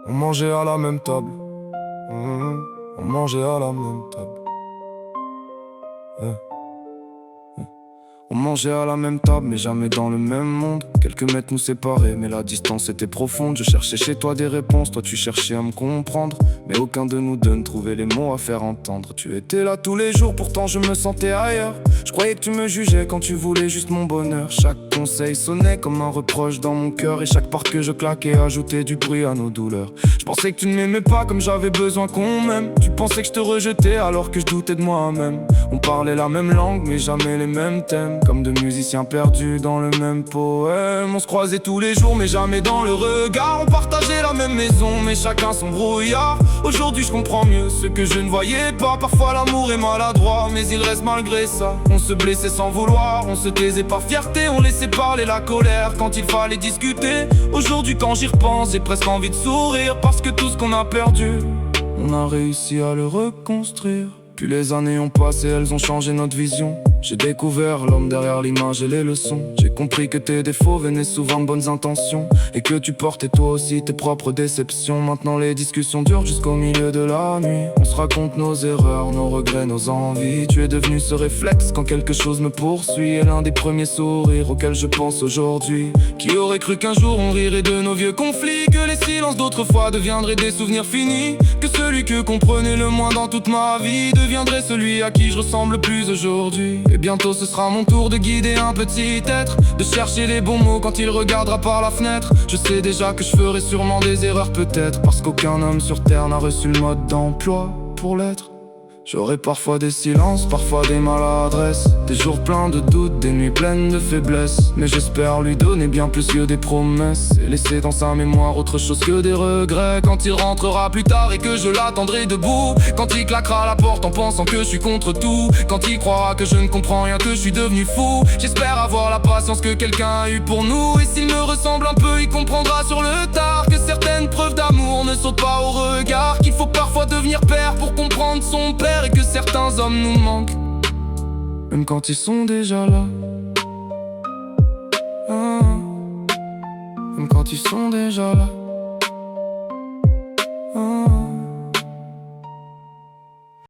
On mangeait à la même table. On mangeait à la même table. On mangeait à la même table, mais jamais dans le même monde. Quelques mètres nous séparaient, mais la distance était profonde. Je cherchais chez toi des réponses, toi tu cherchais à me comprendre. Mais aucun de nous deux ne trouvait les mots à faire entendre. Tu étais là tous les jours, pourtant je me sentais ailleurs. Je croyais que tu me jugeais quand tu voulais juste mon bonheur. Chaque conseil sonnait comme un reproche dans mon cœur. Et chaque part que je claquais ajoutait du bruit à nos douleurs. Je pensais que tu ne m'aimais pas comme j'avais besoin qu'on m'aime. Tu pensais que je te rejetais alors que je doutais de moi-même. On parlait la même langue mais jamais les mêmes thèmes. Comme deux musiciens perdus dans le même poème. On se croisait tous les jours mais jamais dans le regard. On partageait la même maison mais chacun son brouillard. Aujourd'hui je comprends mieux ce que je ne voyais pas. Parfois l'amour est maladroit mais il reste malgré ça. On se blessait sans vouloir, on se taisait par fierté. On laissait parler la colère quand il fallait discuter. Aujourd'hui quand j'y repense j'ai presque envie de sourire. Parce que tout ce qu'on a perdu, on a réussi à le reconstruire. Puis les années ont passé, elles ont changé notre vision. J'ai découvert l'homme derrière l'image et les leçons. J'ai compris que tes défauts venaient souvent de bonnes intentions. Et que tu portais toi aussi tes propres déceptions. Maintenant les discussions durent jusqu'au milieu de la nuit. On se raconte nos erreurs, nos regrets, nos envies. Tu es devenu ce réflexe quand quelque chose me poursuit. Et l'un des premiers sourires auxquels je pense aujourd'hui. Qui aurait cru qu'un jour on rirait de nos vieux conflits. Que les silences d'autrefois deviendraient des souvenirs finis. Que celui que comprenait le moins dans toute ma vie deviendrait celui à qui je ressemble le plus aujourd'hui. Et bientôt ce sera mon tour de guider un petit être. De chercher les bons mots quand il regardera par la fenêtre. Je sais déjà que je ferai sûrement des erreurs peut-être. Parce qu'aucun homme sur terre n'a reçu le mode d'emploi pour l'être. J'aurai parfois des silences, parfois des maladresses. Des jours pleins de doutes, des nuits pleines de faiblesses. Mais j'espère lui donner bien plus que des promesses. Et laisser dans sa mémoire autre chose que des regrets. Quand il rentrera plus tard et que je l'attendrai debout. Quand il claquera la porte en pensant que je suis contre tout. Quand il croira que je ne comprends rien, que je suis devenu fou. J'espère avoir la patience que quelqu'un a eu pour nous. Et s'il me ressemble un peu, il comprendra sur le tard que certaines preuves d'amour ne sautent pas au regard. Qu'il faut parfois devenir père pour comprendre son père. Et que certains hommes nous manquent, même quand ils sont déjà là. Même quand ils sont déjà là.